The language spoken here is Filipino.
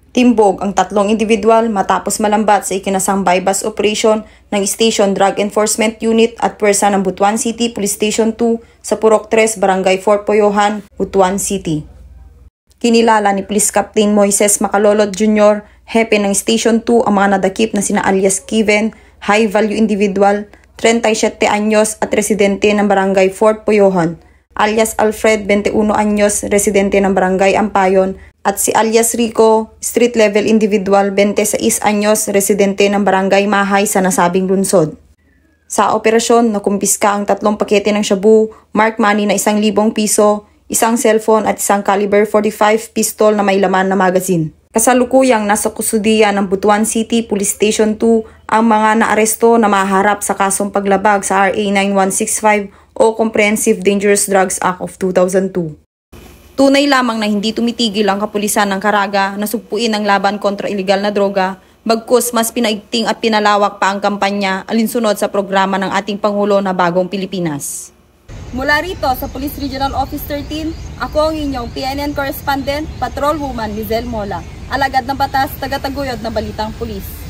Timbog ang 3 individual matapos malambat sa ikinasang bypass operation ng Station Drug Enforcement Unit at pwersa ng Butuan City Police Station 2 sa Purok 3, Barangay 4 Poyohan, Butuan City. Kinilala ni Police Captain Moises Macalolot Jr., hepe ng Station 2 ang mga nadakip na sina alias Kiven, high value individual, 37 anyos at residente ng Barangay 4 Poyohan, alias Alfred, 21 anyos, residente ng Barangay Ampayon, at si alias Rico, street level individual, 26 anyos, residente ng Barangay Mahay sa nasabing lungsod. Sa operasyon, nakumpiska ang 3 pakete ng shabu, mark money na 1,000 piso, isang cellphone at isang caliber 45 pistol na may laman na magazine. Kasalukuyang nasa kustudiya ng Butuan City Police Station 2 ang mga naaresto na maharap sa kasong paglabag sa RA 9165 o Comprehensive Dangerous Drugs Act of 2002. Tunay lamang na hindi tumitigil ang kapulisan ng Caraga na sugpuin ang laban kontra ilegal na droga, bagkus mas pinaigting at pinalawak pa ang kampanya alinsunod sa programa ng ating Pangulo na Bagong Pilipinas. Mula rito sa Police Regional Office 13, ako ang inyong PNN Correspondent, Patrol Woman Lizelle Mola, alagad ng batas, taga-taguyod ng Balitang Pulis.